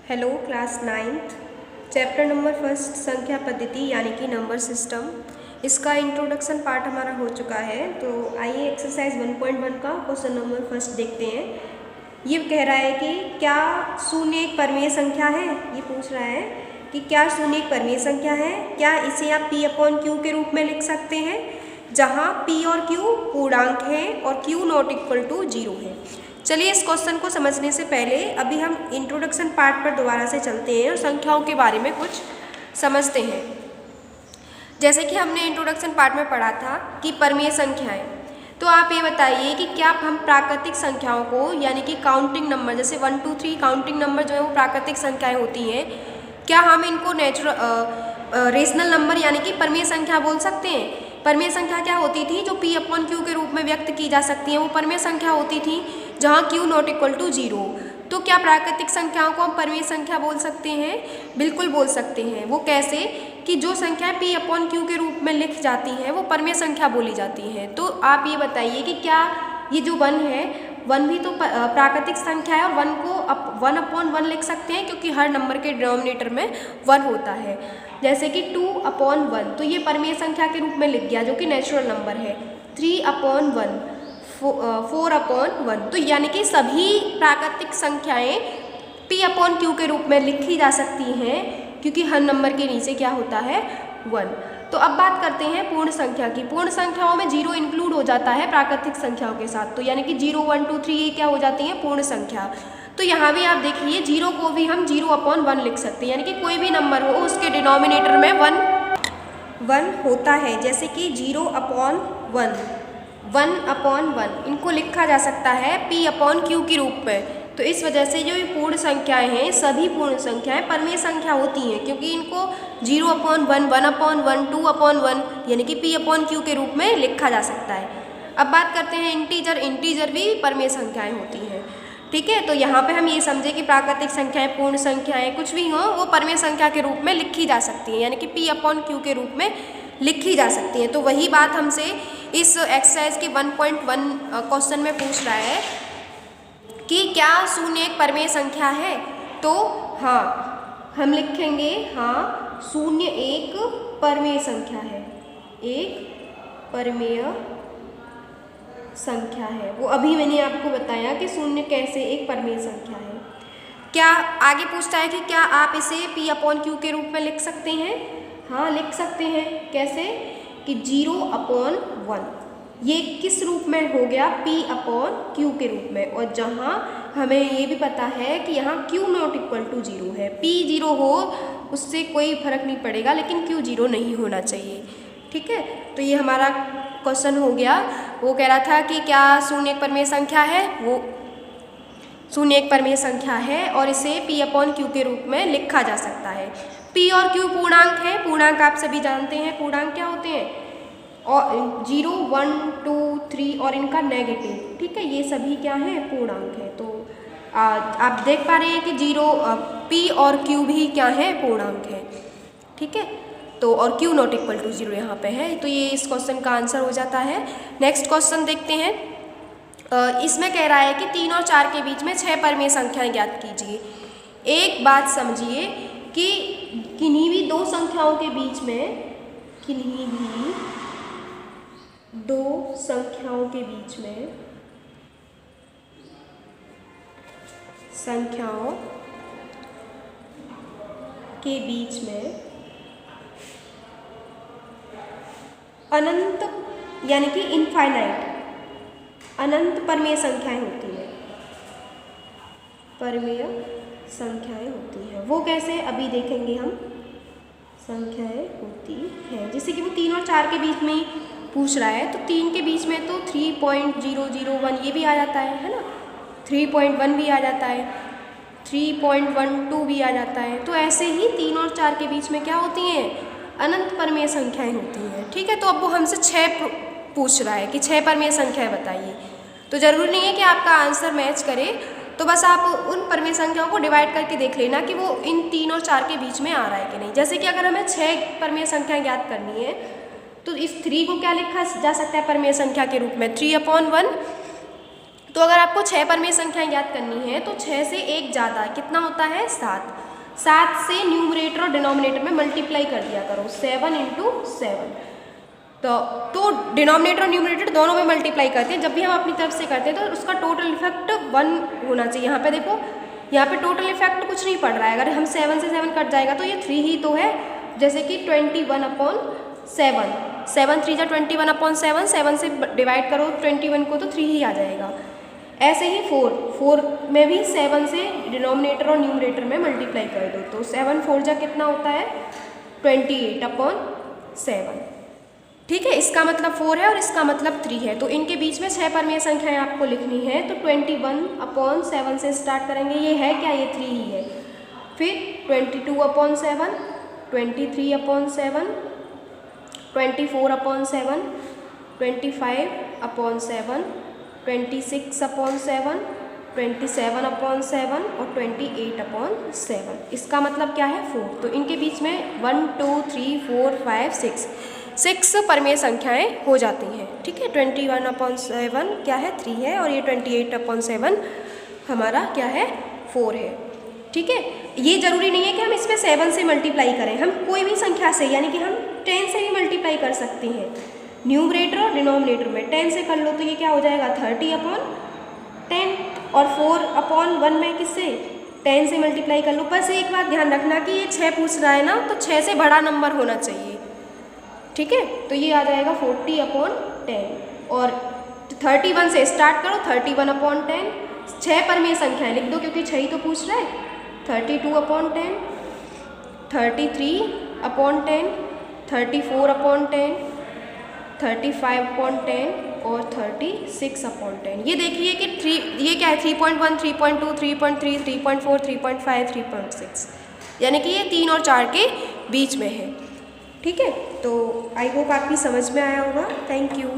Hello class 9th chapter number first संख्या पद्धति यानी कि नंबर सिस्टम। इसका इंट्रोडक्शन पार्ट हमारा हो चुका है। तो आइए एक्सरसाइज 1.1 का क्वेश्चन नंबर फर्स्ट देखते हैं। ये कह रहा है कि क्या शून्य एक परमेय संख्या है। ये पूछ रहा है कि क्या शून्य एक परमेय संख्या है, क्या इसे आप p/q के रूप में लिख सकते हैं जहाँ p और q पूर्णांक है और q नॉट इक्वल टू 0 है। चलिए इस क्वेश्चन को समझने से पहले अभी हम इंट्रोडक्शन पार्ट पर दोबारा से चलते हैं और संख्याओं के बारे में कुछ समझते हैं। जैसे कि हमने इंट्रोडक्शन पार्ट में पढ़ा था कि परमेय संख्याएं, तो आप ये बताइए कि क्या हम प्राकृतिक संख्याओं को यानी कि काउंटिंग नंबर जैसे 1 2 3 काउंटिंग नंबर जो है वो प्राकृतिक संख्याएं होती हैं, क्या हम इनको रेशनल नंबर यानी कि परमेय संख्या बोल सकते हैं। परमेय संख्या क्या होती थी जो p/q के रूप में व्यक्त की जा सकती है, वो परमेय संख्या होती थी जहाँ q नॉट इक्वल टू 0। तो क्या प्राकृतिक संख्याओं को हम परमेय संख्या बोल सकते हैं? बिल्कुल बोल सकते हैं। वो कैसे कि जो संख्याएं p/q के रूप में लिख जाती हैं वो परमेय संख्या बोली जाती हैं। तो आप ये बताइए कि क्या ये जो 1 है, 1 भी तो प्राकृतिक संख्या है और 1 को 1/1 लिख सकते हैं क्योंकि हर नंबर के डिनोमिनेटर में 1 होता है। जैसे कि 2/1 तो ये परमेय संख्या के रूप में लिख गया जो कि नेचुरल नंबर है। 3/1 4/1 तो यानी कि सभी प्राकृतिक संख्याएं p/q के रूप में लिखी जा सकती हैं क्योंकि हर नंबर के नीचे क्या होता है 1। तो अब बात करते हैं पूर्ण संख्या की। पूर्ण संख्याओं में 0 इंक्लूड हो जाता है प्राकृतिक संख्याओं के साथ, तो यानी कि 0 1 2 3 ये क्या हो जाती है पूर्ण संख्या। तो यहाँ भी आप देखिए 0 को भी हम 0/1 लिख सकते हैं, यानी कि कोई भी नंबर हो उसके डिनोमिनेटर में 1 होता है। जैसे कि 0/1 1/1 इनको लिखा जा सकता है p/q के रूप में। तो इस वजह से जो ये पूर्ण संख्याएं हैं, सभी पूर्ण संख्याएं परमेय संख्या होती हैं क्योंकि इनको 0/1 1/1 2/1 यानी कि p/q के रूप में लिखा जा सकता है। अब बात करते हैं इंटीजर भी परमेय संख्याएं होती हैं। ठीक है, तो यहाँ पे हम ये समझे कि प्राकृतिक संख्याएं, पूर्ण संख्याएं कुछ भी हों वो परमेय संख्या के रूप में लिखी जा सकती हैं, यानी कि p/q के रूप में लिखी जा सकती हैं। तो वही बात हमसे इस एक्सरसाइज के 1.1 क्वेश्चन में पूछ रहा है कि क्या शून्य एक परमेय संख्या है। तो हाँ, हम लिखेंगे हाँ शून्य एक परमेय संख्या है, एक परमेय संख्या है। वो अभी मैंने आपको बताया कि शून्य कैसे एक परमेय संख्या है। क्या आगे पूछता है कि क्या आप इसे p/q के रूप में लिख सकते हैं। हाँ लिख सकते हैं। कैसे कि 0/1 ये किस रूप में हो गया p/q के रूप में, और जहाँ हमें ये भी पता है कि यहाँ q नॉट इक्वल टू 0 है। p 0 हो उससे कोई फर्क नहीं पड़ेगा लेकिन q 0 नहीं होना चाहिए। ठीक है, तो ये हमारा क्वेश्चन हो गया। वो कह रहा था कि क्या शून्य एक परमेय संख्या है, वो शून्य एक परमेय संख्या है और इसे p/q के रूप में लिखा जा सकता है। p और q पूर्णांक है। पूर्णांक आप सभी जानते हैं पूर्णांक क्या होते हैं, और 0 1 2 3 और इनका नेगेटिव। ठीक है, ये सभी क्या है पूर्णांक है। तो आप देख पा रहे हैं कि 0 p और q भी क्या है पूर्णांक है। ठीक है, तो और q नॉट इक्वल टू 0 यहाँ पे है। तो ये इस क्वेश्चन का आंसर हो जाता है। नेक्स्ट क्वेश्चन देखते हैं। इसमें कह रहा है कि 3 और 4 के बीच में 6 परमेय संख्याएं ज्ञात कीजिए। एक बात समझिए कि किन्हीं भी दो संख्याओं के बीच में, किन्हीं भी दो संख्याओं के बीच में, संख्याओं के बीच में अनंत यानी कि इनफाइनाइट अनंत परमेय संख्याएं होती हैं, परमेय संख्याएं होती हैं। वो कैसे अभी देखेंगे हम। संख्याएं होती हैं जैसे कि वो 3 और 4 के बीच में ही पूछ रहा है, तो 3 के बीच में तो 3.001 ये भी आ जाता है ना, 3.1 भी आ जाता है, 3.12 भी आ जाता है। तो ऐसे ही 3 और 4 के बीच में क्या होती हैं अनंत परमेय संख्याएं होती हैं। ठीक है, तो अब वो हमसे 6 पूछ रहा है कि 6 परमेय संख्याएं बताइए। तो जरूरी नहीं है कि आपका आंसर मैच करे, तो बस आप उन परमेय संख्याओं को डिवाइड करके देख लेना कि वो इन 3 और 4 के बीच में आ रहा है कि नहीं। जैसे कि अगर हमें 6 परमेय संख्याएं ज्ञात करनी है तो इस 3 को क्या लिखा जा सकता है परमेय संख्या के रूप में 3/1 तो अगर आपको 6 परमेय संख्याएं याद करनी है तो 6 से एक ज़्यादा कितना होता है 7। 7 से न्यूमरेटर और डिनोमिनेटर में मल्टीप्लाई कर दिया करो 7 × 7। तो डिनोमिनेटर और न्यूमरेटर दोनों में मल्टीप्लाई करते हैं। जब भी हम अपनी तरफ से करते हैं तो उसका टोटल इफेक्ट 1 होना चाहिए। यहाँ पे देखो, यहाँ पे टोटल इफेक्ट कुछ नहीं पड़ रहा है। अगर हम 7 से 7 कट जाएगा तो ये 3 ही तो है। जैसे कि 21/7, 7 3 जा 21/7, 7 से डिवाइड करो 21 को तो 3 ही आ जाएगा। ऐसे ही 4 में भी 7 से डिनोमिनेटर और न्यूमरेटर में मल्टीप्लाई कर दो तो 7 4 जा कितना होता है 28/7। ठीक है, इसका मतलब 4 है और इसका मतलब 3 है। तो इनके बीच में 6 परमेय संख्याएं आपको लिखनी है। तो 21/7 से स्टार्ट करेंगे। ये है क्या, ये 3 ही है। फिर 22/7, 23/7, 24/7, 25/7, 26/7, 27/7 और 28/7। इसका मतलब क्या है 4। तो इनके बीच में 1 2 3 4 5 6 परमेय संख्याएं हो जाती हैं। ठीक है, 21/7 क्या है 3 है और ये 28/7 हमारा क्या है 4 है। ठीक है, ये जरूरी नहीं है कि हम इसमें 7 से मल्टीप्लाई करें। हम कोई भी संख्या से, यानी कि हम 10 से भी मल्टीप्लाई कर सकते हैं। न्यूमरेटर और डिनोमिनेटर में 10 से कर लो तो ये क्या हो जाएगा 30/10 और 4/1 में किससे 10 से मल्टीप्लाई कर लो। बस एक बात ध्यान रखना कि ये 6 पूछ रहा है ना, तो 6 से बड़ा नंबर होना चाहिए। ठीक है, तो ये आ जाएगा 40/10 और 31 से स्टार्ट करो 31/10। 6 परमेय संख्याएं लिख दो क्योंकि 6 ही तो पूछ रहा है। 32/10, 33/10, 34/10, 35/10 और 36/10। ये देखिए कि ये क्या है 3.1, 3.2, 3.3, 3.4, 3.5, 3.6, यानी कि ये 3 और 4 के बीच में है। ठीक है, तो आई होप आपकी समझ में आया होगा। Thank you.